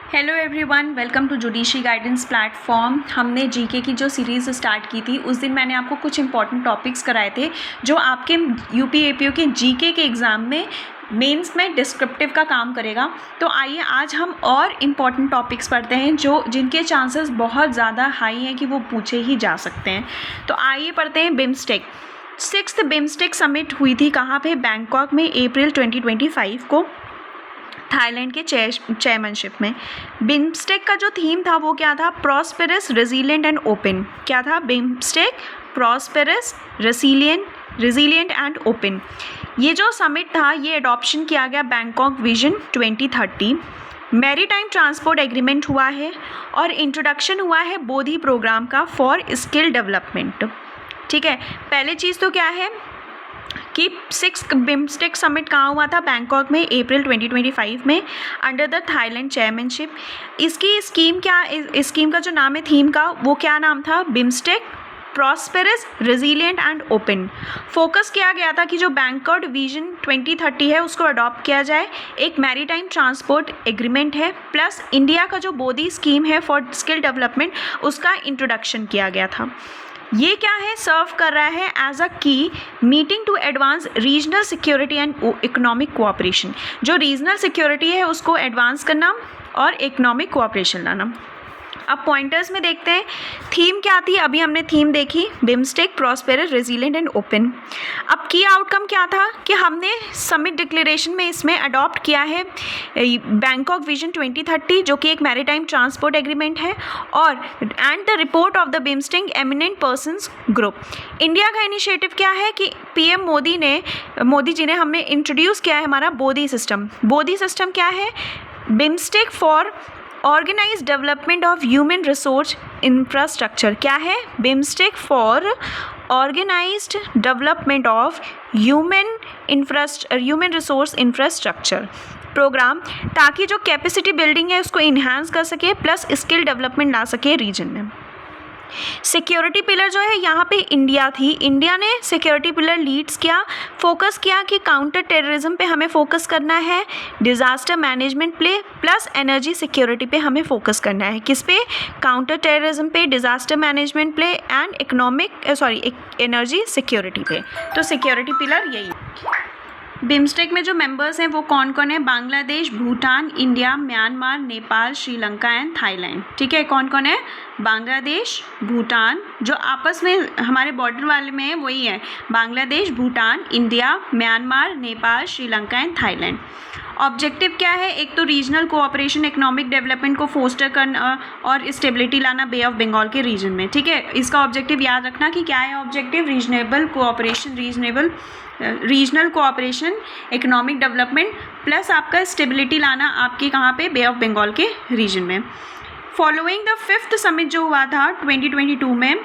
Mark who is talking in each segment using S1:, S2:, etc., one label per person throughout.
S1: Hello everyone, welcome to judiciary guidance platform. हमने GK की जो सीरीज़ स्टार्ट की थी उस दिन मैंने आपको कुछ इंपॉर्टेंट टॉपिक्स कराए थे जो आपके यूपी एपीओ के जीके के एग्ज़ाम में मेंस में डिस्क्रिप्टिव का काम करेगा। तो आइए आज हम और इम्पॉर्टेंट टॉपिक्स पढ़ते हैं जो जिनके चांसेस बहुत ज़्यादा हाई हैं कि वो पूछे ही जा सकते हैं। तो आइए पढ़ते हैं बिम्स्टेक। 6th बिम्स्टेक समिट हुई थी कहाँ पे? बैंकॉक में, अप्रैल 2025 को, थाईलैंड के चेयरमैनशिप में। बिम्स्टेक का जो थीम था वो क्या था? Prosperous, resilient and open. क्या था? BIMSTEC, prosperous, resilient and open. ये जो समिट था ये अडॉप्शन किया गया Bangkok vision 2030। Maritime transport agreement हुआ है और इंट्रोडक्शन हुआ है बोधी प्रोग्राम का फॉर स्किल डेवलपमेंट। ठीक है, पहले चीज़ तो क्या है कि 6th बिम्स्टेक समिट कहाँ हुआ था? बैंकॉक में, अप्रैल 2025 में, अंडर द थाईलैंड चेयरमैनशिप। इसकी स्कीम क्या, स्कीम का जो नाम है थीम का, वो क्या नाम था? BIMSTEC, prosperous, resilient and open. Focus किया गया था कि जो बैंकॉक विजन 2030 है उसको अडॉप्ट किया जाए। एक मैरीटाइम ट्रांसपोर्ट एग्रीमेंट है, प्लस इंडिया का जो बोधी स्कीम है फॉर स्किल डेवलपमेंट उसका इंट्रोडक्शन किया गया था। ये क्या है? सर्व कर रहा है as a key meeting to advance regional security and economic cooperation. जो रीजनल सिक्योरिटी है उसको एडवांस करना और इकोनॉमिक कोऑपरेशन लाना। अब पॉइंटर्स में देखते हैं थीम क्या थी। अभी हमने थीम देखी, BIMSTEC, prosperous, resilient and open. अब की आउटकम क्या था कि हमने समिट डिक्लेरेशन में इसमें अडॉप्ट किया है बैंकॉक विजन 2030 जो कि एक मैरीटाइम ट्रांसपोर्ट एग्रीमेंट है, और and the report of the BIMSTEC eminent persons group. India का इनिशिएटिव क्या है कि पीएम मोदी जी ने हमें इंट्रोड्यूस किया है हमारा बोधी सिस्टम। बोधी सिस्टम क्या है? BIMSTEC for organise development of human resource infrastructure. क्या है? BIMSTEC for organised development of human resource infrastructure programme, ताकि जो कैपेसिटी बिल्डिंग है उसको इन्हांस कर सके, प्लस स्किल डेवलपमेंट ला सके रीजन में। सिक्योरिटी पिलर जो है यहाँ पे इंडिया थी। इंडिया ने सिक्योरिटी पिलर लीड्स किया, फोकस किया कि काउंटर टेररिज्म पे हमें फोकस करना है, डिज़ास्टर मैनेजमेंट पे, प्लस एनर्जी सिक्योरिटी पे हमें फोकस करना है। किस पे? काउंटर टेररिज्म पे, डिज़ास्टर मैनेजमेंट पे एंड एनर्जी सिक्योरिटी पे। तो सिक्योरिटी पिलर यही। बिम्स्टेक में जो मेंबर्स हैं वो कौन कौन है? Bangladesh, Bhutan, India, Myanmar, Nepal, Sri Lanka and Thailand. ठीक है, कौन कौन है? बांग्लादेश, भूटान, जो आपस में हमारे बॉर्डर वाले में है वही है, Bangladesh, Bhutan, India, Myanmar, Nepal, Sri Lanka and Thailand. Objective क्या है? एक तो रीजनल कोऑपरेशन, इकोनॉमिक डेवलपमेंट को फोस्टर करना और स्टेबिलिटी लाना बे ऑफ बंगाल के रीजन में। ठीक है, इसका ऑब्जेक्टिव याद रखना कि क्या है objective? Regional cooperation, economic development, plus आपका स्टेबिलिटी लाना आपके कहाँ पे? बे ऑफ बंगाल के रीजन में। फॉलोइंग द 5th समिट जो हुआ था 2022 में,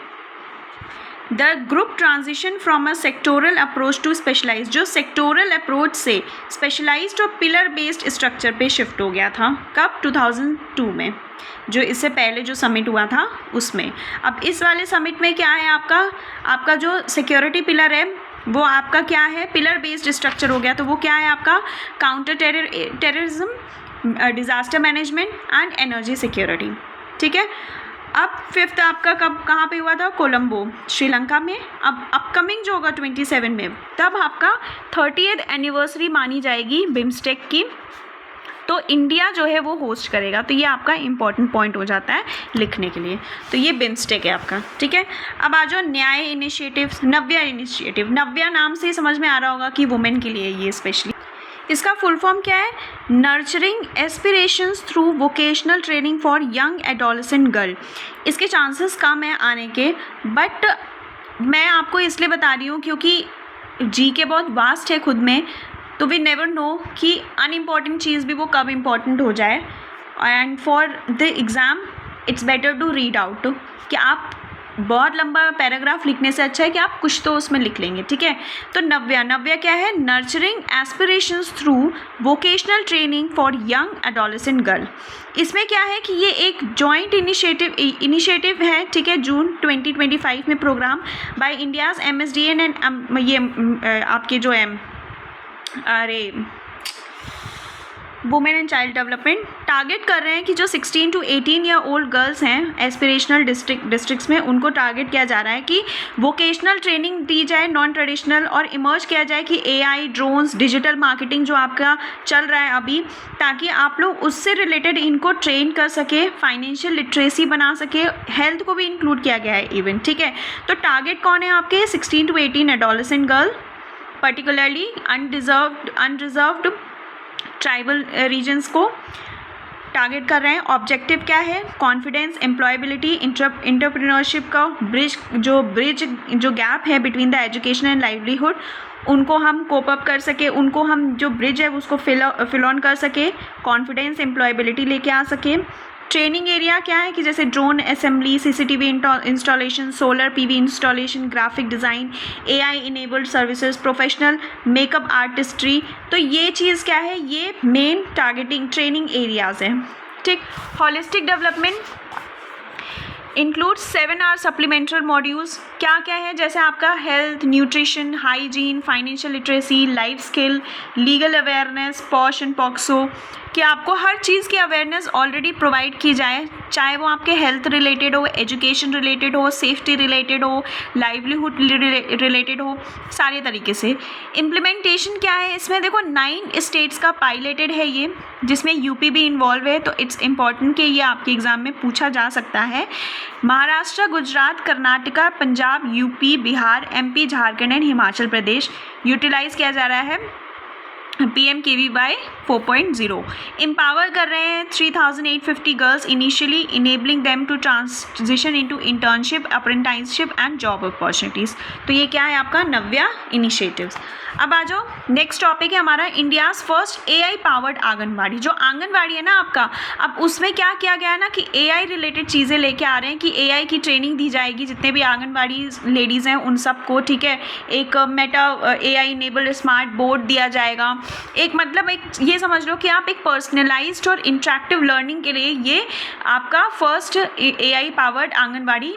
S1: the group transition from a sectoral approach to specialise. जो सेक्टोरल अप्रोच से स्पेशलाइज्ड और पिलर बेस्ड स्ट्रक्चर पे शिफ्ट हो गया था। कब? 2002 में, जो इससे पहले जो समिट हुआ था उसमें। अब इस वाले समिट में क्या है? आपका जो सिक्योरिटी पिलर है वो आपका क्या है? पिलर बेस्ड स्ट्रक्चर हो गया। तो वो क्या है आपका? Counter terrorism, disaster management and energy security. ठीक है, अब 5th आपका कहाँ पे हुआ था? कोलंबो, श्रीलंका में। अब अपकमिंग जो होगा 27 में, तब आपका 30th एनिवर्सरी मानी जाएगी बिम्स्टेक की, तो इंडिया जो है वो होस्ट करेगा। तो ये आपका इंपॉर्टेंट पॉइंट हो जाता है लिखने के लिए। तो ये बिम्स्टेक है आपका। ठीक है, अब आ जाओ न्याय इनिशिएटिव, नव्या इनिशिएटिव। नव्या नाम से समझ में आ रहा होगा कि वुमेन के लिए ये स्पेशली। इसका फुल फॉर्म क्या है? Nurturing aspirations through vocational training for young adolescent girl. इसके चांसेस कम है आने के, बट मैं आपको इसलिए बता रही हूँ क्योंकि जी के बहुत वास्ट है खुद में, तो वी नेवर नो कि अनइम्पॉर्टेंट चीज़ भी वो कब इम्पॉर्टेंट हो जाए। And for the exam it's better to read out, कि आप बहुत लंबा पैराग्राफ लिखने से अच्छा है कि आप कुछ तो उसमें लिख लेंगे। ठीक है, तो नव्या क्या है? Nurturing aspirations through vocational training for young adolescent girl. इसमें क्या है कि ये एक जॉइंट इनिशिएटिव है। ठीक है, जून 2025 में programme by India's MSDN and ये आपके जो है women and child development target कर रहे हैं कि जो 16 to 18 ईयर ओल्ड गर्ल्स हैं एस्पिरेशनल डिस्ट्रिक्ट्स में, उनको टारगेट किया जा रहा है कि वोकेशनल ट्रेनिंग दी जाए नॉन ट्रेडिशनल, और इमर्ज किया जाए कि AI, ड्रोन्स, डिजिटल मार्केटिंग जो आपका चल रहा है अभी, ताकि आप लोग उससे रिलेटेड इनको ट्रेन कर सके, फाइनेंशियल लिटरेसी बना सके, हेल्थ को भी इंक्लूड किया गया है इवन, ठीक है। तो टारगेट कौन है आपके 16 to 18 adolescent girl, particularly unreserved tribal regions को टारगेट कर रहे हैं। ऑब्जेक्टिव क्या है? कॉन्फिडेंस, एम्प्लॉयबिलिटी, इंटरप्रेन्योरशिप का ब्रिज जो गैप है between the education and livelihood, उनको हम कोप अप कर सके, उनको हम जो ब्रिज है उसको फिल ऑन कर सके, कॉन्फिडेंस, एम्प्लॉयबिलिटी लेके आ सके। ट्रेनिंग एरिया क्या है कि जैसे drone assembly, CCTV installation, solar PV installation, graphic design, AI enabled services, professional makeup artistry. तो ये चीज़ क्या है? ये मेन टारगेटिंग ट्रेनिंग एरियाज़ हैं, ठीक। Holistic development include 7 hour supplementary modules. क्या क्या है? जैसे आपका health, nutrition, hygiene, financial literacy, life skill, legal awareness, POSH and POCSO, कि आपको हर चीज़ की अवेयरनेस ऑलरेडी प्रोवाइड की जाए, चाहे वो आपके हेल्थ रिलेटेड हो, एजुकेशन रिलेटेड हो, सेफ्टी रिलेटेड हो, लाइवलीहुड रिलेटेड हो, सारे तरीके से। इम्प्लीमेंटेशन क्या है इसमें? देखो 9 स्टेट्स का पायलटेड है ये, जिसमें यूपी भी इन्वॉल्व है, तो इट्स इम्पॉर्टेंट कि ये आपके एग्ज़ाम में पूछा जा सकता है। Maharashtra, Gujarat, Karnataka, Punjab, UP, Bihar, MP, Jharkhand and Himachal Pradesh utilise किया जा रहा है PMKVY 4.0। एम्पावर कर रहे हैं 3850 girls initially, enabling them to transition into internship, apprenticeship and job opportunities. तो ये क्या है आपका नव्या इनिशिएटिव्स। अब आ जाओ, नेक्स्ट टॉपिक है हमारा India's first AI powered anganwadi. जो आंगनबाड़ी है ना आपका, अब उसमें क्या किया गया है ना कि AI रिलेटेड चीज़ें लेके आ रहे हैं कि AI की ट्रेनिंग दी जाएगी जितने भी आंगनबाड़ी लेडीज़ हैं उन सबको, ठीक है। एक Meta AI enabled smart board दिया जाएगा। एक मतलब एक ये समझ लो कि आप एक पर्सनलाइज्ड और इंटरेक्टिव लर्निंग के लिए ये आपका first AI powered anganwadi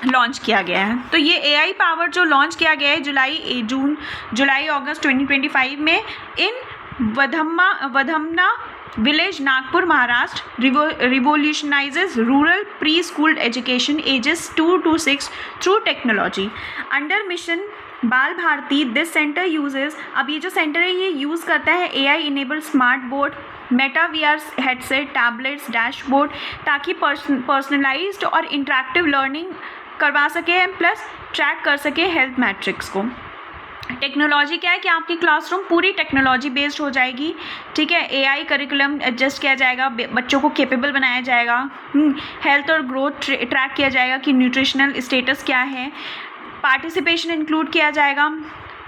S1: launch किया गया है। तो ये AI पावर जो लॉन्च किया गया है जुलाई अगस्त 2025 में in Vadhamna village, Nagpur, Maharashtra, revolutionizes rural pre school education ages 2 to 6 through technology under mission Bal Bharati. This centre uses, अब ये जो सेंटर है ये यूज़ करता है AI enabled smart board, Meta VR headset, tablets, dashboard, ताकि पर्सनलाइज्ड और इंटरेक्टिव लर्निंग करवा सके, प्लस ट्रैक कर सके हेल्थ मैट्रिक्स को। टेक्नोलॉजी क्या है कि आपकी क्लासरूम पूरी टेक्नोलॉजी बेस्ड हो जाएगी, ठीक है। AI करिकुलम एडजस्ट किया जाएगा, बच्चों को कैपेबल बनाया जाएगा, हेल्थ और ग्रोथ ट्रैक किया जाएगा कि न्यूट्रिशनल स्टेटस क्या है, पार्टिसिपेशन इंक्लूड किया जाएगा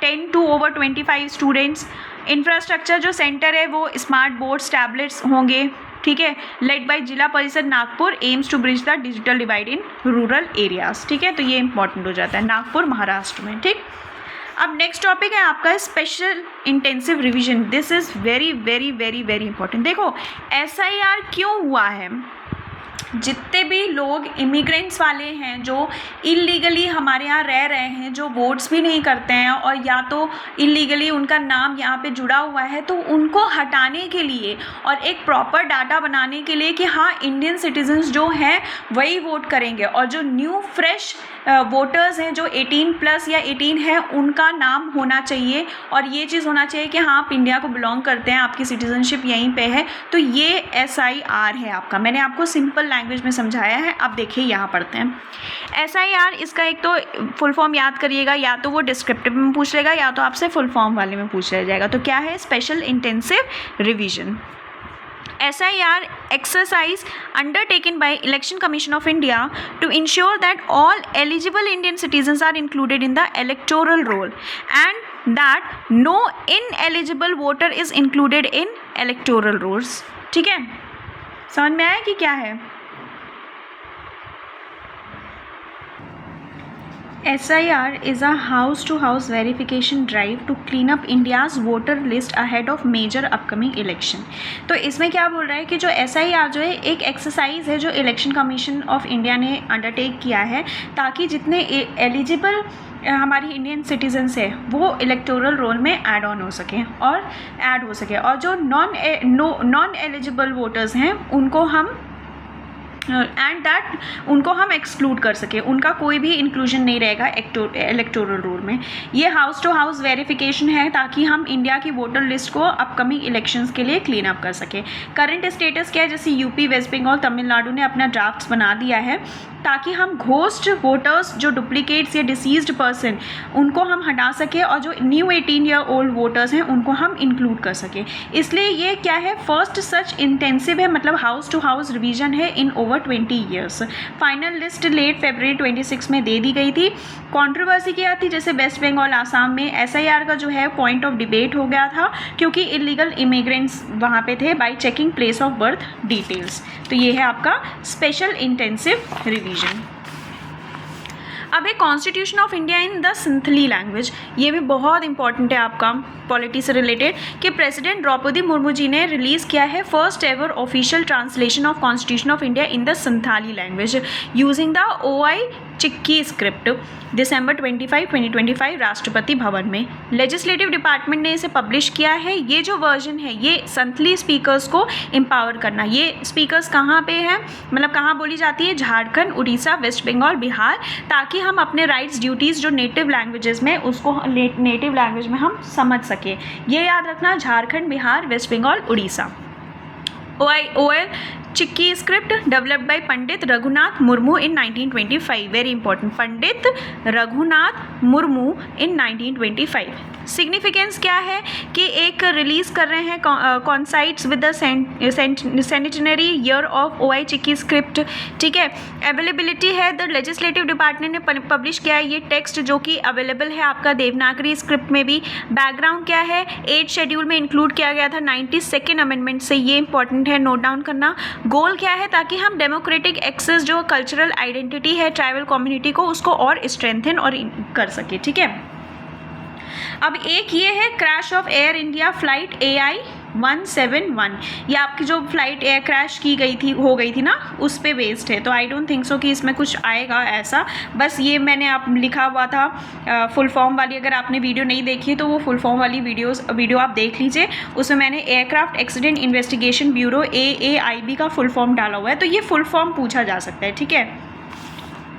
S1: 10 to over 25 स्टूडेंट्स। इंफ्रास्ट्रक्चर जो सेंटर है वो स्मार्ट बोर्ड्स, टैबलेट्स होंगे, ठीक है। Lead by Zila Parishad Nagpur, aims to bridge the digital divide in rural areas, ठीक है। तो ये इंपॉर्टेंट हो जाता है नागपुर, महाराष्ट्र में, ठीक। अब नेक्स्ट टॉपिक है आपका special intensive revision. This is very very very very important. देखो SIR क्यों हुआ है? जितने भी लोग इमिग्रेंट्स वाले हैं जो इलीगली हमारे यहाँ रह रहे हैं, जो वोट्स भी नहीं करते हैं और या तो इलीगली उनका नाम यहाँ पे जुड़ा हुआ है, तो उनको हटाने के लिए और एक प्रॉपर डाटा बनाने के लिए कि हाँ इंडियन सिटीजन्स जो हैं वही वोट करेंगे, और जो न्यू फ्रेश वोटर्स हैं जो 18+ या 18 है उनका नाम होना चाहिए, और ये चीज़ होना चाहिए कि हाँ आप इंडिया को बिलोंग करते हैं, आपकी सिटीजनशिप यहीं पे है। तो ये SIR है आपका, मैंने आपको सिंपल लैंग्वेज में समझाया है। अब देखिए यहाँ पढ़ते हैं SIR। इसका एक तो फुल फॉर्म याद करिएगा, या तो वो डिस्क्रिप्टिव में पूछ लेगा या तो आपसे फुल फॉर्म वाले में पूछ लिया जाएगा। तो क्या है? Special intensive revision. SIR exercise undertaken by Election Commission of India to ensure that all eligible Indian citizens are included in the electoral roll and that no ineligible voter is included in electoral rolls। ठीक है, समझ में आया कि क्या है? SIR is a house-to-house verification drive to clean up India's voter list ahead of major upcoming election। तो इसमें क्या बोल रहा है कि जो SIR जो है एक एक्सरसाइज है जो इलेक्शन कमीशन ऑफ इंडिया ने अंडरटेक किया है, ताकि जितने एलिजिबल हमारी इंडियन सिटीजन्स है वो इलेक्टोरल रोल में ऐड ऑन हो सकें और जो नॉन एलिजिबल वोटर्स हैं उनको हम उनको हम एक्सक्लूड कर सके, उनका कोई भी इंक्लूजन नहीं रहेगा इलेक्टोरल रोल में। ये हाउस टू हाउस वेरिफिकेशन है ताकि हम इंडिया की वोटर लिस्ट को अपकमिंग इलेक्शंस के लिए क्लीन अप कर सके। करंट स्टेटस क्या है, जैसे यूपी, वेस्ट बंगाल, तमिलनाडु ने अपना ड्राफ्ट्स बना दिया है ताकि हम घोस्ट वोटर्स, जो डुप्लीकेट्स या डिसीज्ड पर्सन, उनको हम हटा सके और जो न्यू 18 ईयर ओल्ड वोटर्स हैं उनको हम इंक्लूड कर सके। इसलिए ये क्या है, फर्स्ट सच इंटेंसिव है, मतलब हाउस टू हाउस रिवीजन है in over 20 years. Final list late February 26 में दे दी गई थी। कंट्रोवर्सी क्या थी, जैसे वेस्ट बंगाल, आसाम में SIR का जो है पॉइंट ऑफ डिबेट हो गया था क्योंकि इलीगल इमिग्रेंट्स वहाँ पे थे by checking place of birth details. तो ये है आपका स्पेशल इंटेंसिव रिवीजन। अब है constitution of India in the Santhali language. ये भी बहुत इंपॉर्टेंट है आपका पॉलिटी से रिलेटेड कि प्रेसिडेंट द्रौपदी मुर्मू जी ने रिलीज़ किया है first ever official translation of constitution of India in the Santhali language using the OI Chiki script December 25, 2025 Rashtrapati Bhavan में। लेजिस्लेटिव डिपार्टमेंट ने इसे पब्लिश किया है। ये जो वर्जन है ये संथली स्पीकर्स को एम्पावर करना। ये स्पीकर्स कहाँ पे हैं, मतलब कहाँ बोली जाती है, झारखंड, उड़ीसा, वेस्ट बंगाल, बिहार, ताकि हम अपने राइट्स ड्यूटीज़ जो नेटिव लैंग्वेजेस में उसको नेटिव लैंग्वेज में हम समझ सकें। ये याद रखना, Jharkhand, Bihar, west Bengal, Orissa. OI Chiki script developed by Pandit Raghunath Murmu in 1925। Very important, Pandit Raghunath Murmu in 1925। Significance क्या है कि एक रिलीज़ कर रहे हैं coincides with the centenary year of OI Chiki script, ठीक है। अवेलेबिलिटी है, द लेजिस्लेटिव डिपार्टमेंट ने पब्लिश किया है ये टेक्स्ट जो कि अवेलेबल है आपका देवनागरी स्क्रिप्ट में भी। बैकग्राउंड क्या है, 8 शेड्यूल में इंक्लूड किया गया था 92nd अमेंडमेंट से, ये इंपॉर्टेंट है, नोट डाउन करना। गोल क्या है, ताकि हम डेमोक्रेटिक एक्सेस जो कल्चरल आइडेंटिटी है ट्राइबल कम्युनिटी को उसको और स्ट्रेंथन और कर सके, ठीक है। अब एक ये है crash of air India flight AI 171। ये आपकी जो फ्लाइट एयर क्रैश हो गई थी ना, उस पे बेस्ड है। तो आई डोंट थिंक सो कि इसमें कुछ आएगा ऐसा, बस ये मैंने आप लिखा हुआ था फुल फॉर्म वाली। अगर आपने वीडियो नहीं देखी तो वो फुल फॉर्म वाली वीडियो आप देख लीजिए, उसमें मैंने aircraft accident investigation bureau AAIB का फुल फॉर्म डाला हुआ है। तो ये फुल फॉर्म पूछा जा सकता है, ठीक है,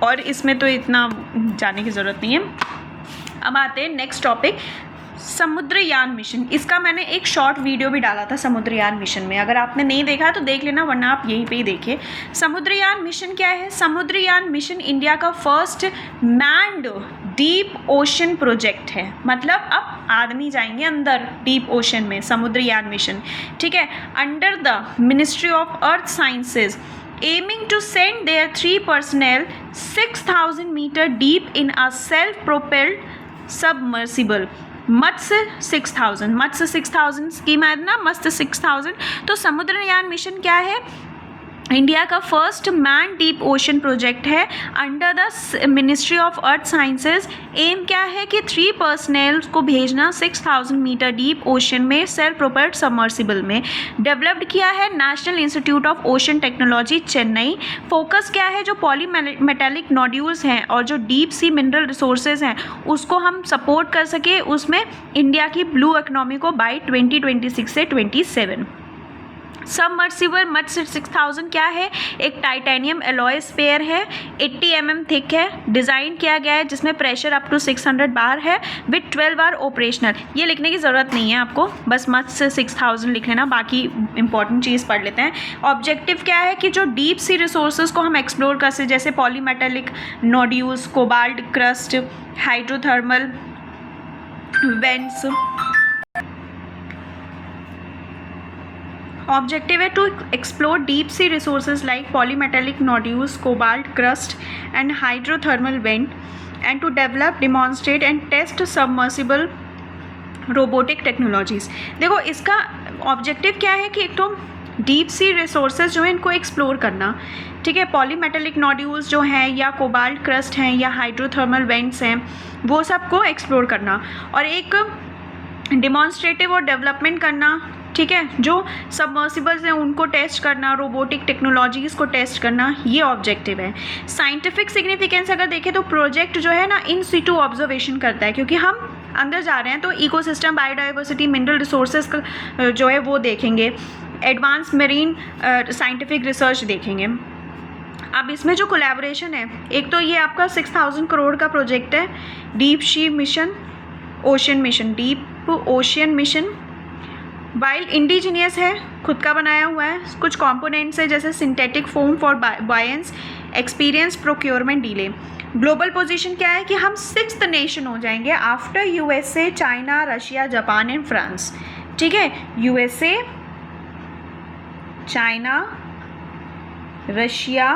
S1: और इसमें तो इतना जाने की ज़रूरत नहीं है। अब आते हैं नेक्स्ट टॉपिक, समुद्रयान मिशन। इसका मैंने एक शॉर्ट वीडियो भी डाला था समुद्रयान मिशन में, अगर आपने नहीं देखा तो देख लेना, वरना आप यहीं पे ही देखिए। समुद्रयान मिशन क्या है, समुद्रयान मिशन इंडिया का first manned deep ocean project है, मतलब अब आदमी जाएंगे अंदर डीप ओशन में, समुद्रयान मिशन, ठीक है, under the ministry of earth sciences, aiming to send their 3 personnel 6,000 meter deep in a self-propelled submersible। Matsya 6,000 scheme है ना, मत्स्य 6,000। तो समुद्रयान मिशन क्या है, इंडिया का first man deep ocean project है under the ministry of earth sciences. Aim क्या है कि 3 पर्सनल्स को भेजना 6,000 मीटर डीप ओशन में सेल्फ प्रोपेल्ड सबमर्सिबल में। डेवलप्ड किया है national institute of ocean technology Chennai. Focus क्या है, जो पॉलीमेटेलिक नोड्यूल्स हैं और जो डीप सी मिनरल रिसोर्सेज हैं उसको हम सपोर्ट कर सके, उसमें इंडिया की ब्लू इकोनॉमी को बाय 2026 से 27। सबमर्सिबल मत्स्य 6,000 क्या है, एक टाइटेनियम एलॉय स्फेयर है, 80 mm थिक है, डिज़ाइन किया गया है जिसमें प्रेशर अप टू 600 बार है, विथ 12 बार ऑपरेशनल। ये लिखने की ज़रूरत नहीं है आपको, बस मत्स्य 6,000 लिख लेना, बाकी इंपॉर्टेंट चीज़ पढ़ लेते हैं। ऑब्जेक्टिव क्या है कि जो डीप सी रिसोर्सेज को हम एक्सप्लोर कर सकें, जैसे polymetallic nodules, cobalt crust, hydrothermal vents. Objective है to explore deep sea resources like polymetallic nodules, cobalt crust and hydrothermal vent, and to develop, demonstrate and test submersible robotic technologies. देखो इसका objective क्या है कि एक तो डीप सी रिसोर्सेज जो है इनको एक्सप्लोर करना, ठीक है, पॉलीमेटेलिक नोड्यूल्स जो हैं या कोबाल्ट क्रस्ट हैं या हाइड्रोथर्मल वेंट्स हैं वो सबको एक्सप्लोर करना, और एक डिमॉन्स्ट्रेटिव और डेवलपमेंट करना, ठीक है, जो सबमर्सिबल्स हैं उनको टेस्ट करना, रोबोटिक टेक्नोलॉजीज़ को टेस्ट करना, ये ऑब्जेक्टिव है। साइंटिफिक सिग्निफिकेंस अगर देखें तो प्रोजेक्ट जो है ना इन सिटू ऑब्जर्वेशन करता है, क्योंकि हम अंदर जा रहे हैं तो इकोसिस्टम, बायोडाइवर्सिटी, मिनरल रिसोर्सेज जो है वो देखेंगे, एडवांस मेरीन साइंटिफिक रिसर्च देखेंगे। अब इसमें जो कोलैबोरेशन है, एक तो ये आपका 6000 करोड़ का प्रोजेक्ट है, deep sea mission, ocean mission, deep ocean mission, wild indigenous है, खुद का बनाया हुआ है, कुछ कंपोनेंट्स है जैसे synthetic foam for buoyancy, experience, procurement, delay. Global position क्या है कि हम 6th नेशन हो जाएंगे after USA, China, Russia, Japan and France, ठीक है, USA, China, Russia,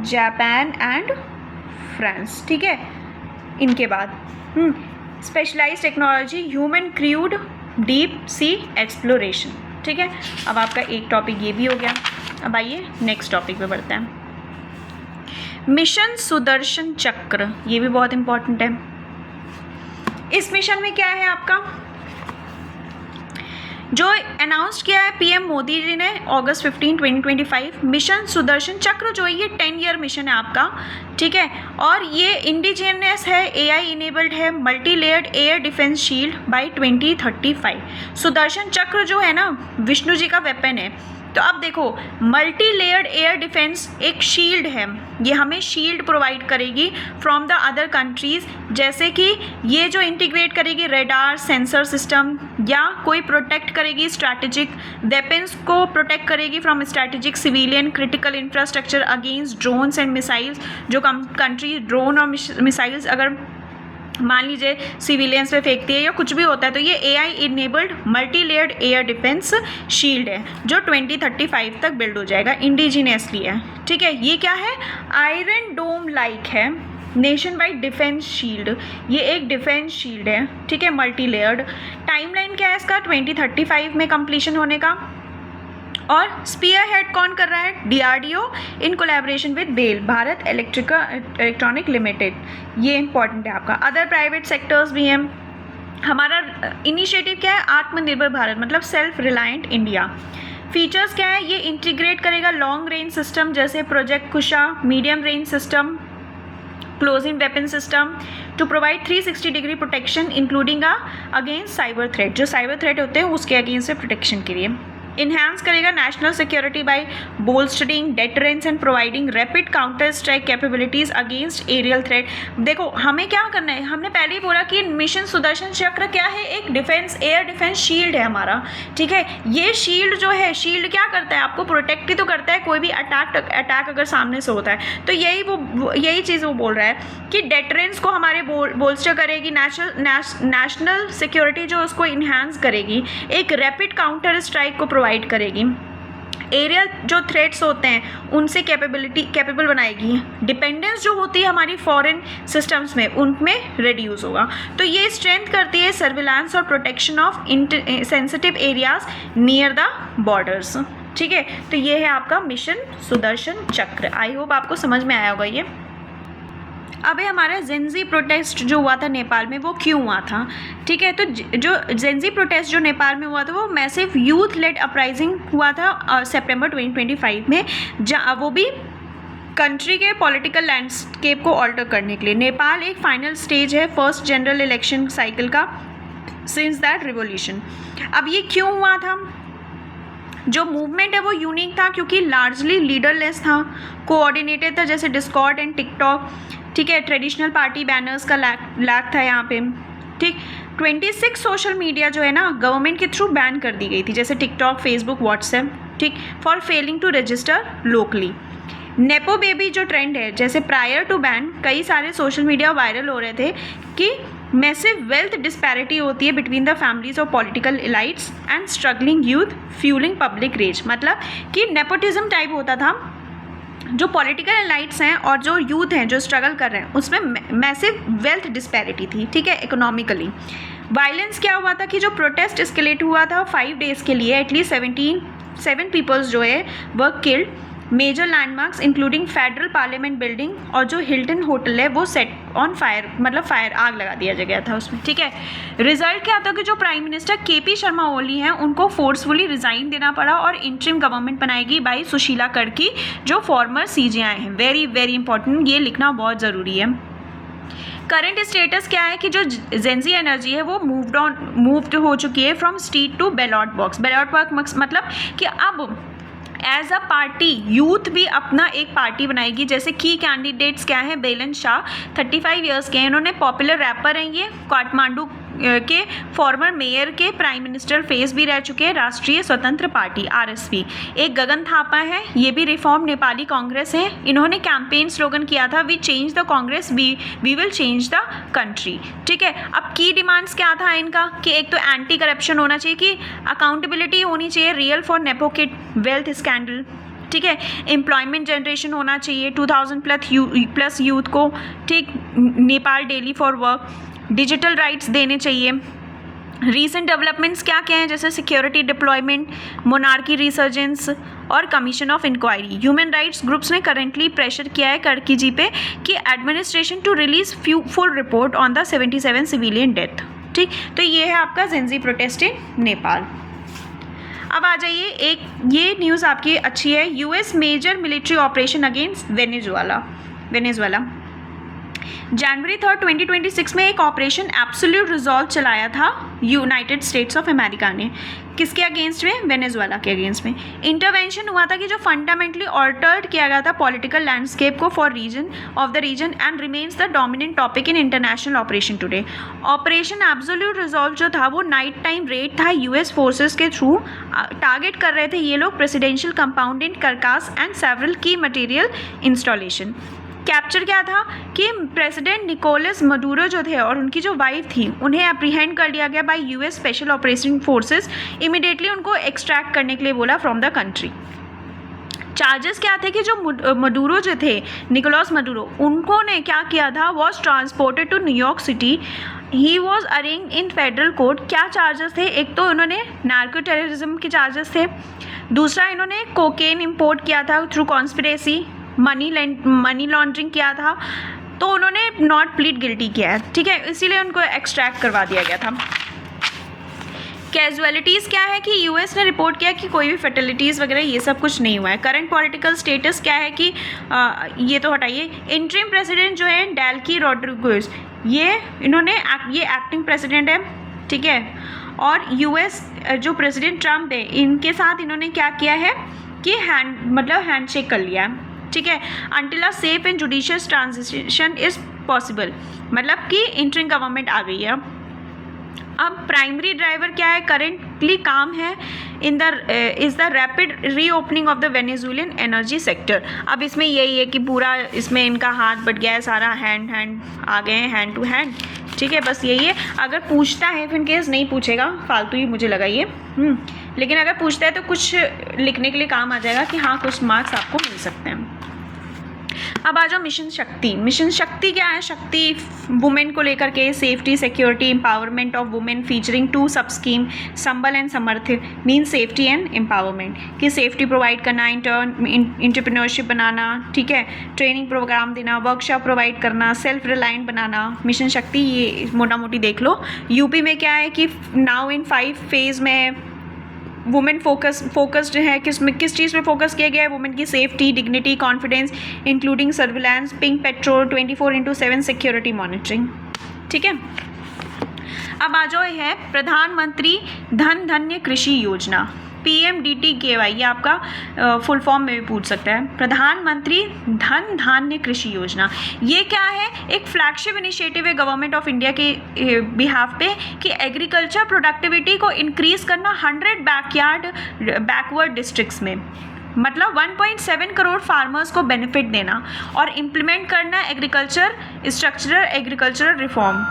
S1: Japan and France, ठीक है। इनके बाद specialised technology, human crewed deep sea exploration, ठीक है। अब आपका एक टॉपिक ये भी हो गया। अब आइए नेक्स्ट टॉपिक पे बढ़ते हैं। मिशन सुदर्शन चक्र, ये भी बहुत इंपॉर्टेंट है। इस मिशन में क्या है आपका, जो अनाउंस किया है पीएम मोदी जी ने अगस्त 15, 2025, मिशन सुदर्शन चक्र जो है ये 10 ईयर मिशन है आपका, ठीक है, और ये इंडिजिनियस है, एआई इनेबल्ड है, multi layered air defence shield by 2035। Sudarshan Chakra जो है ना विष्णु जी का वेपन है। तो अब देखो, मल्टी लेयर्ड एयर डिफेंस एक शील्ड है, ये हमें शील्ड प्रोवाइड करेगी फ्रॉम द अदर कंट्रीज़, जैसे कि ये जो इंटीग्रेट करेगी रेडार, सेंसर सिस्टम, या कोई प्रोटेक्ट करेगी स्ट्रैटेजिक वेपन्स को, प्रोटेक्ट करेगी from strategic civilian critical infrastructure against drones and missiles. जो कंट्री ड्रोन और मिसाइल्स अगर मान लीजिए सिविलियंस पे फेंकती है या कुछ भी होता है, तो ये AI enabled multi layered air defence shield है जो 2035 तक बिल्ड हो जाएगा, इंडिजिनियसली है, ठीक है। ये क्या है, आयरन डोम लाइक है, नेशन वाइड डिफेंस शील्ड, ये एक डिफेंस शील्ड है, ठीक है, मल्टी लेयर्ड। टाइमलाइन क्या है इसका, 2035 में कंप्लीशन होने का। और स्पीयर हेड कौन कर रहा है, DRDO in collaboration with BEL, Bharat electronic limited, ये इंपॉर्टेंट है आपका। अदर प्राइवेट सेक्टर्स भी हैं। हमारा इनिशिएटिव क्या है, आत्मनिर्भर भारत, मतलब सेल्फ रिलायंट इंडिया। फीचर्स क्या है, ये इंटीग्रेट करेगा लॉन्ग रेंज सिस्टम जैसे project Kusha, medium range system, closing weapon system to provide 360 degree protection including against cyber threat, जो साइबर थ्रेट होते हैं उसके अगेंस्ट प्रोटेक्शन के लिए। इन्हांस करेगा national security by bolstering deterrence and providing rapid counter strike capabilities against aerial threat. देखो हमें क्या करना है, हमने पहले ही बोला कि मिशन सुदर्शन चक्र क्या है, एक डिफेंस एयर डिफेंस शील्ड है हमारा, ठीक है। ये शील्ड जो है, शील्ड क्या करता है, आपको प्रोटेक्ट ही तो करता है, कोई भी अटैक अगर सामने से होता है तो यही चीज़ वो बोल रहा है कि डेटरेंस को हमारे बोल्स्टर करेगी, नेशनल सिक्योरिटी जो उसको इन्हांस करेगी, एक रैपिड काउंटर स्ट्राइक को प्रोवाइड करेगी, एरियल जो थ्रेट्स होते हैं उनसे कैपेबल बनाएगी, डिपेंडेंस जो होती है हमारी फॉरेन सिस्टम्स में उनमें रिड्यूस होगा। तो ये स्ट्रेंथ करती है सर्विलांस और protection of sensitive areas near the borders, ठीक है। तो ये है आपका मिशन सुदर्शन चक्र। आई होप आपको समझ में आया होगा ये। अब हमारा जेंजी प्रोटेस्ट जो हुआ था नेपाल में, वो क्यों हुआ था, ठीक है। तो जो जेंजी प्रोटेस्ट जो नेपाल में हुआ था वो मैसिव यूथ लेड अपराइजिंग हुआ था सितंबर 2025 में, वो भी कंट्री के पॉलिटिकल लैंडस्केप को ऑल्टर करने के लिए। नेपाल एक फाइनल स्टेज है फर्स्ट जनरल इलेक्शन साइकिल का सिंस दैट रिवॉल्यूशन। अब ये क्यों हुआ था, जो मूवमेंट है वो यूनिक था क्योंकि लार्जली लीडरलेस था, कोऑर्डिनेटेड था जैसे डिस्कॉर्ड एंड टिकटॉक, ठीक है। ट्रेडिशनल पार्टी बैनर्स का लैक था यहाँ पे, ठीक। 26 सोशल मीडिया जो है ना गवर्नमेंट के थ्रू बैन कर दी गई थी, जैसे टिकटॉक, फेसबुक, व्हाट्सएप, ठीक, for failing to register locally. Nepo baby जो ट्रेंड है, जैसे प्रायर टू बैन कई सारे सोशल मीडिया वायरल हो रहे थे कि मैसिव वेल्थ डिस्पैरिटी होती है between the families of political elites and struggling youth fuelling public rage, मतलब कि नेपोटिज्म टाइप होता था, जो पॉलिटिकल एलाइट्स हैं और जो यूथ हैं जो स्ट्रगल कर रहे हैं उसमें मैसिव वेल्थ डिस्पैरिटी थी, ठीक है, इकोनॉमिकली। वायलेंस क्या हुआ था कि जो प्रोटेस्ट एस्केलेट हुआ था 5 डेज़ के लिए, एटलीस्ट 7 पीपल्स जो है were killed, major landmarks including federal parliament building और जो हिल्टन होटल है वो सेट ऑन फायर, मतलब फायर, आग लगा दिया गया था उसमें। ठीक है, रिजल्ट क्या था कि जो prime minister KP Sharma Oli हैं उनको फोर्सफुली रिजाइन देना पड़ा और इंटरिम गवर्नमेंट बनाएगी बाई सुशीला कर्की जो फॉर्मर सीजेआई हैं। वेरी वेरी इंपॉर्टेंट, ये लिखना बहुत ज़रूरी है। करंट स्टेटस क्या है कि जो जेंजी एनर्जी है वो मूव्ड हो चुकी है from street to ballot box. Ballot box मतलब कि अब एज अ पार्टी यूथ भी अपना एक पार्टी बनाएगी। जैसे की कैंडिडेट्स क्या हैं, बेलन शाह 35 ईयर्स के हैं, इन्होंने पॉपुलर रैपर हैं, ये काठमांडू के फॉर्मर मेयर के प्राइम मिनिस्टर फेस भी रह चुके हैं। राष्ट्रीय स्वतंत्र पार्टी आरएसपी। एक गगन थापा है, ये भी रिफॉर्म नेपाली कांग्रेस है, इन्होंने कैंपेन स्लोगन किया था we change the Congress we will change the country. ठीक है, अब की डिमांड्स क्या था इनका कि एक तो एंटी करप्शन होना चाहिए, कि अकाउंटेबिलिटी होनी चाहिए, रियल फॉर नेपोकिट वेल्थ स्कैंडल। ठीक है, एम्प्लॉयमेंट जनरेशन होना चाहिए 2000 प्लस यूथ को। ठीक, Nepal daily for work, digital rights देने चाहिए। रीसेंट डेवलपमेंट्स क्या क्या हैं, जैसे सिक्योरिटी डिप्लॉयमेंट, मोनार्की रिसर्जेंस और commission of inquiry. Human rights groups ने करेंटली प्रेशर किया है कर्की जी पे कि administration to release full report on the 77 civilian death. ठीक, तो ये है आपका जेंजी प्रोटेस्ट इन नेपाल। अब आ जाइए, एक ये न्यूज़ आपकी अच्छी है, US major military operation against Venezuela. जनवरी 3, 2026 में एक ऑपरेशन एब्सोल्यूट रिजॉल्व चलाया था यूनाइटेड स्टेट्स ऑफ अमेरिका ने। किसके अगेंस्ट में? वेनेजुएला के अगेंस्ट में। इंटरवेंशन हुआ था कि जो फंडामेंटली ऑल्टर्ड किया गया था पॉलिटिकल लैंडस्केप को for the region and remains the dominant topic in international operation today. Operation absolute resolve जो था वो नाइट टाइम रेड था, यूएस फोर्सेस के थ्रू टारगेट कर रहे थे ये लोग presidential compound in Caracas and several key material installation. Capture क्या था कि प्रेसिडेंट निकोलस मडूरो जो थे और उनकी जो वाइफ थी उन्हें अप्रीहेंड कर लिया गया bye US special operation forces. Immediately उनको एक्सट्रैक्ट करने के लिए बोला फ्रॉम द कंट्री। चार्जेस क्या थे कि जो मडूरो जो थे, निकोलस मडूरो, उन्होंने क्या किया था, was transported to New York city. He was arranged in federal court. क्या चार्जेस थे? एक तो उन्होंने नार्को टेररिज्म के चार्जेस थे, दूसरा इन्होंने कोकेन इंपोर्ट किया था थ्रू कॉन्स्पिरेसी, मनी लॉन्ड्रिंग किया था, तो उन्होंने नॉट प्लीड गिल्टी किया है। ठीक है, इसीलिए उनको एक्सट्रैक्ट करवा दिया गया था। कैजुअलिटीज़ क्या है कि यूएस ने रिपोर्ट किया कि कोई भी फर्टिलिटीज़ वगैरह ये सब कुछ नहीं हुआ है। करंट पॉलिटिकल स्टेटस क्या है कि ये तो हटाइए, इंटरिम प्रेसिडेंट जो है डेल्की रॉड्रिगेज, ये एक्टिंग प्रेसिडेंट है। ठीक है, और यूएस जो प्रेसिडेंट ट्रम्प है इनके साथ इन्होंने क्या किया है कि हैंडशेक कर लिया है। ठीक है, until a safe and judicious transition is possible, मतलब कि इंटरिम गवर्नमेंट आ गई है। अब प्राइमरी ड्राइवर क्या है, करेंटली काम है is the rapid reopening of the Venezuelan energy sector. अब इसमें यही है कि पूरा इसमें इनका हाथ बट गया है, सारा हैंड आ गए हैं, हैंड टू हैंड। ठीक है, बस यही है। अगर पूछता है, फिर केस नहीं पूछेगा, फालतू ही मुझे लगाइए, लेकिन अगर पूछता है तो कुछ लिखने के लिए काम आ जाएगा कि हाँ कुछ मार्क्स आपको मिल सकते हैं। अब आ जाओ मिशन शक्ति। मिशन शक्ति क्या है? शक्ति वुमेन को लेकर के, safety, security, empowerment of women featuring 2 सब scheme, Sambal and Samarth mean safety and empowerment, कि सेफ्टी प्रोवाइड करना, इंटरप्रेन्योरशिप बनाना, ठीक है, ट्रेनिंग प्रोग्राम देना, वर्कशॉप प्रोवाइड करना, सेल्फ रिलायंट बनाना। मिशन शक्ति ये मोटा मोटी देख लो। यूपी में क्या है कि नाउ इन 5 फेज़ में वुमेन फोकस्ड है। किस चीज़ पे फोकस किया गया है? वुमेन की safety, dignity, confidence, including surveillance, pink patrol, 24/7 security monitoring. ठीक है, अब आ जाओ है प्रधानमंत्री धन धान्य कृषि योजना, PMDTKY, ये आपका फुल फॉर्म में भी पूछ सकता है, प्रधानमंत्री धन धान्य कृषि योजना। ये क्या है? एक फ्लैगशिप इनिशिएटिव है गवर्नमेंट ऑफ इंडिया के बिहाफ पे कि एग्रीकल्चर प्रोडक्टिविटी को इंक्रीज़ करना 100 बैकवर्ड डिस्ट्रिक्ट्स में, मतलब 1.7 करोड़ फार्मर्स को बेनिफिट देना, और इम्प्लीमेंट करना agricultural reform.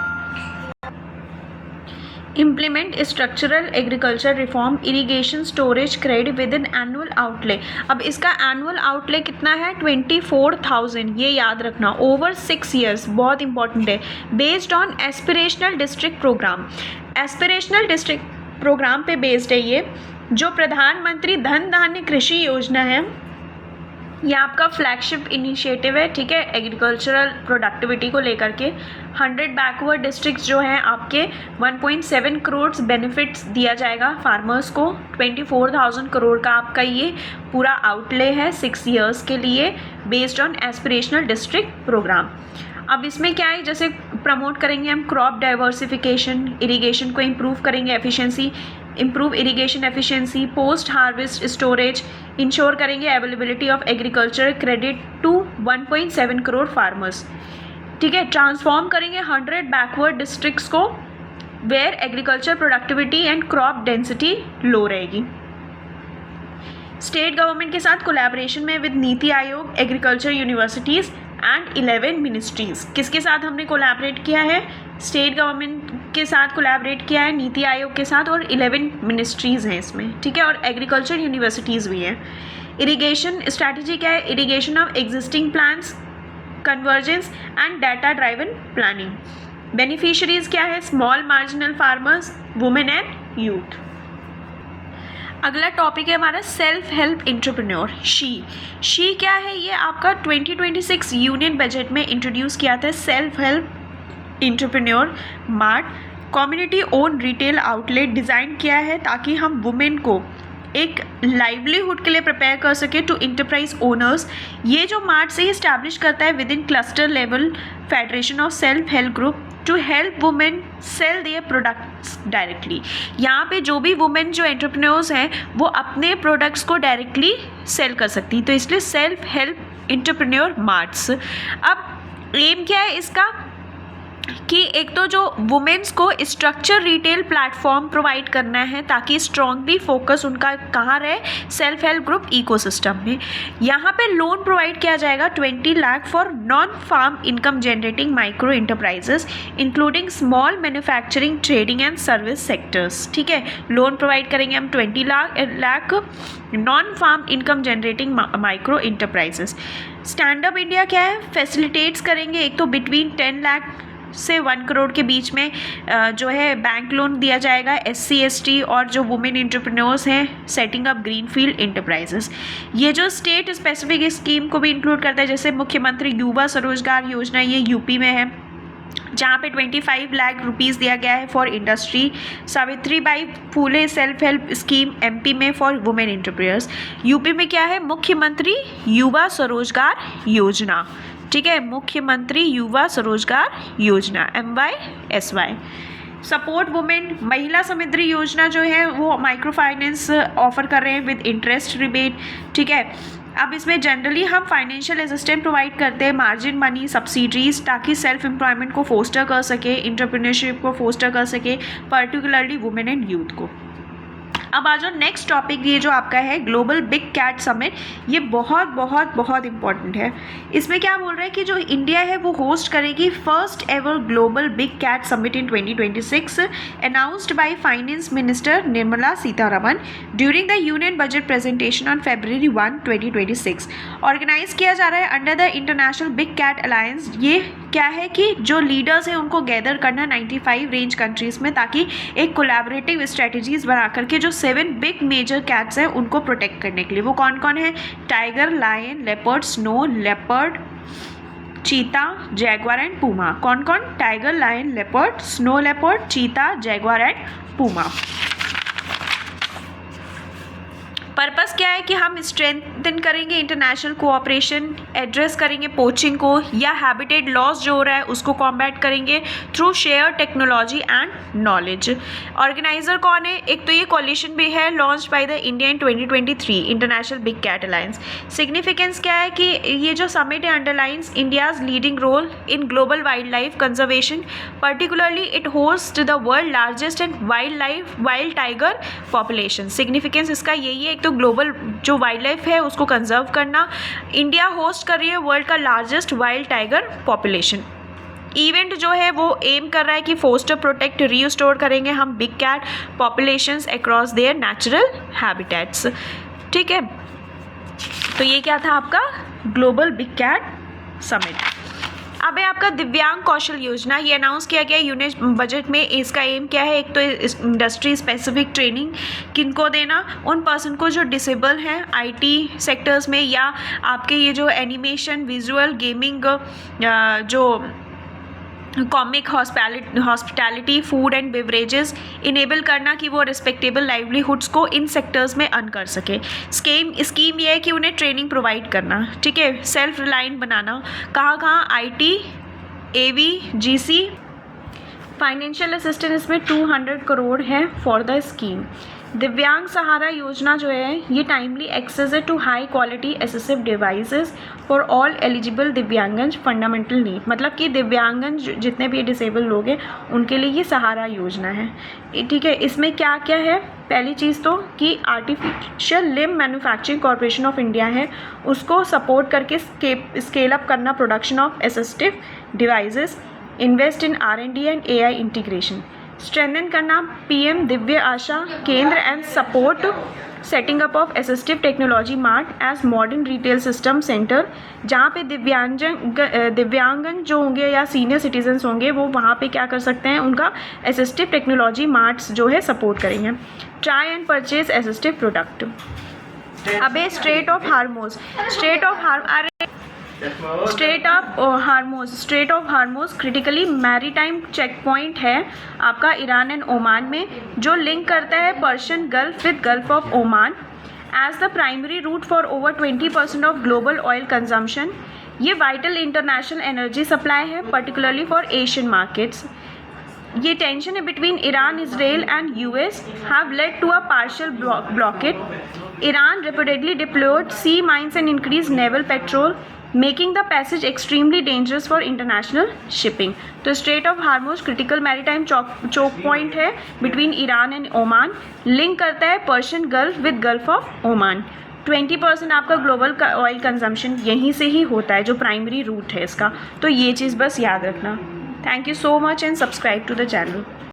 S1: Implement structural agriculture reform, irrigation storage credit with in annual outlay. अब इसका एनुअल आउटले कितना है? 24,000, ये याद रखना, ओवर 6 ईयर्स, बहुत इंपॉर्टेंट है। Based on aspirational district programme, aspirational district programme पे बेस्ड है ये। जो प्रधानमंत्री धन धान्य कृषि योजना है ये आपका फ्लैगशिप इनिशिएटिव है, ठीक है, एग्रीकल्चरल प्रोडक्टिविटी को लेकर के। 100 बैकवर्ड डिस्ट्रिक्ट्स जो हैं आपके 1.7 करोड़ बेनिफिट्स दिया जाएगा फार्मर्स को। 24,000 करोड़ का आपका ये पूरा आउटले है 6 ईयर्स के लिए based on aspirational district programme. अब इसमें क्या है, जैसे प्रमोट करेंगे हम क्रॉप डाइवर्सिफिकेशन, इरिगेशन को इम्प्रूव करेंगे, efficiency, improve irrigation efficiency, post harvest storage, ensure करेंगे availability of agriculture credit to 1.7 crore farmers, ठीक है। ट्रांसफॉर्म करेंगे 100 बैकवर्ड डिस्ट्रिक्ट्स को where agriculture productivity and crop density low रहेगी। स्टेट गवर्नमेंट के साथ कोलैबोरेशन में with NITI Aayog, agriculture universities and 11 ministries. किसके साथ हमने कोलैबोरेट किया है? स्टेट गवर्नमेंट के साथ कोलैबोरेट किया है, नीति आयोग के साथ, और 11 मिनिस्ट्रीज़ हैं इसमें, ठीक है, और एग्रीकल्चर यूनिवर्सिटीज़ भी हैं। इरिगेशन स्ट्रैटेजी क्या है? Irrigation of existing plans, convergence and data driven planning. Beneficiaries क्या है? Small marginal farmers, women and youth. अगला टॉपिक है हमारा सेल्फ हेल्प एंटरप्रेन्योर, शी क्या है? ये आपका 2026 यूनियन बजट में इंट्रोड्यूस किया था self help entrepreneur mart. Community own retail outlet design किया है ताकि हम वुमेन को एक लाइवलीहुड के लिए प्रिपेयर कर सके टू इंटरप्राइज ओनर्स। ये जो मार्ट से इस्टेब्लिश करता है within cluster level federation of self help group to help women sell their products directly. यहाँ पे जो भी वुमेन जो एंटरप्रेन्योर्स हैं वो अपने प्रोडक्ट्स को डायरेक्टली सेल कर सकती, तो इसलिए सेल्फ हेल्प एंटरप्रेन्योर मार्ट्स। अब एम क्या है इसका कि एक तो जो वुमेन्स को स्ट्रक्चर रिटेल प्लेटफॉर्म प्रोवाइड करना है ताकि स्ट्रॉन्गली फोकस उनका कहाँ रहे? सेल्फ हेल्प ग्रुप इकोसिस्टम में। यहाँ पे लोन प्रोवाइड किया जाएगा 20 lakh for non farm income generating micro enterprises including small manufacturing, trading and service sectors, ठीक है। लोन प्रोवाइड करेंगे हम 20 lakh non farm income generating micro enterprises. Stand up India क्या है? फैसिलिटेट्स करेंगे एक तो बिटवीन 10 लाख से 1 करोड़ के बीच में जो है बैंक लोन दिया जाएगा SC ST और जो वुमेन एंटरप्रेन्योर्स हैं, सेटिंग अप ग्रीनफील्ड इंटरप्राइजेस। ये जो स्टेट स्पेसिफिक स्कीम को भी इंक्लूड करता है, जैसे मुख्यमंत्री युवा स्वरोजगार योजना, ये यूपी में है जहाँ पे 25 लाख रुपीज़ दिया गया है for industry. Savitribai Phule self help scheme MP में फॉर वुमेन एंटरप्रेन्योर्स। यूपी में क्या है? मुख्यमंत्री युवा स्वरोजगार योजना, ठीक है, मुख्यमंत्री युवा स्वरोजगार योजना MYSY। सपोर्ट वुमेन महिला समृद्धि योजना जो है वो माइक्रो फाइनेंस ऑफर कर रहे हैं विद इंटरेस्ट रिबेट, ठीक है। अब इसमें जनरली हम फाइनेंशियल असिस्टेंट प्रोवाइड करते हैं, मार्जिन मनी, सब्सिडीज़, ताकि सेल्फ एम्प्लॉयमेंट को फोस्टर कर सके, इंटरप्रेन्योरशिप को फोस्टर कर सके, पर्टिकुलरली वुमेन एंड यूथ को। अब आ जाओ नेक्स्ट टॉपिक, ये जो आपका है ग्लोबल बिग कैट समिट। ये बहुत बहुत बहुत इंपॉर्टेंट है। इसमें क्या बोल रहे हैं कि जो इंडिया है वो होस्ट करेगी first ever global big cat summit in 2026 announced by finance minister Nirmala Sitharaman during the union budget presentation on February 1, 2026। Organise किया जा रहा है under the international big cat alliance. ये क्या है कि जो लीडर्स हैं उनको गैदर करना 95 रेंज कंट्रीज़ में, ताकि एक कोलैबोरेटिव स्ट्रेटजीज बना करके जो 7 बिग मेजर कैट्स हैं उनको प्रोटेक्ट करने के लिए। वो कौन कौन है? Tiger, lion, leopard, snow leopard, cheetah, jaguar and puma. कौन कौन? Tiger, lion, leopard, snow leopard, cheetah, jaguar and puma. Purpose क्या है कि हम स्ट्रेंथन करेंगे इंटरनेशनल कोऑपरेशन, एड्रेस करेंगे पोचिंग को या हैबिटेट लॉस जो हो रहा है उसको कॉम्बैट करेंगे through share technology and knowledge. Organiser कौन है? एक तो ये कॉलिशन भी है launch by the India in 2023 international big cat alliance. Significance क्या है कि ये जो समिट है underlines India's leading role in global wildlife conservation, particularly it host the world largest and wild tiger population. Significance इसका यही है, एक तो ग्लोबल जो वाइल्ड लाइफ है उसको कंजर्व करना। इंडिया होस्ट कर रही है वर्ल्ड का largest wild tiger population. Event जो है वो एम कर रहा है कि फोस्टर, प्रोटेक्ट, रीस्टोर करेंगे हम big cat populations across their natural habitats, ठीक है। तो ये क्या था आपका ग्लोबल बिग कैट समिट। अब है आपका दिव्यांग कौशल योजना, ये अनाउंस किया गया यूनियन बजट में। इसका एम क्या है? एक तो इंडस्ट्री स्पेसिफिक ट्रेनिंग किनको देना, उन पर्सन को जो डिसेबल हैं आईटी सेक्टर्स में, या आपके ये जो एनिमेशन, विजुअल, गेमिंग, जो comic, hospitality, food and beverages enable करना कि वो रिस्पेक्टेबल लाइवलीहुड्स को इन सेक्टर्स में अर्न कर सके। स्कीम ये है कि उन्हें ट्रेनिंग प्रोवाइड करना, ठीक है, सेल्फ रिलायंट बनाना। कहाँ IT, AV, GC. Financial assistance इसमें 200 करोड़ है फॉर द स्कीम। दिव्यांग सहारा योजना जो है ये timely access to high quality assistive devices for all eligible divyangjan fundamental need, मतलब कि दिव्यांगन जितने भी डिसेबल लोग हैं उनके लिए ये सहारा योजना है, ठीक है। इसमें क्या क्या है? पहली चीज़ तो कि artificial limb manufacturing corporation of India है, उसको सपोर्ट करके स्केल अप करना production of assistive devices, invest in R&D and AI integration, strengthen करना PM Divya Asha Kendra and support setting up of assistive technology mart as modern retail system centre, जहाँ पे दिव्यांगन जो होंगे या सीनियर सिटीजन्स होंगे वो वहाँ पे क्या कर सकते हैं, उनका असिस्टिव टेक्नोलॉजी मार्ट्स जो है सपोर्ट करेंगे। Try and purchase assistive product. अबे strait of Hormuz critically maritime check point है आपका ईरान एंड ओमान में, जो लिंक करता है Persian gulf with gulf of Oman as the primary route for over 20% of global oil consumption. ये vital international energy supply है particularly for Asian markets. ये tension है between Iran, Israel and US have led to a partial blockade. Iran repeatedly deployed sea mines and increased naval patrol, making the passage extremely dangerous for international shipping. तो strait of Hormuz critical maritime choke point है between Iran and Oman, link करता है Persian gulf with gulf of Oman. 20% आपका global oil consumption यहीं से ही होता है, जो प्राइमरी रूट है इसका, तो ये चीज़ बस याद रखना। Thank you so much and subscribe to the channel.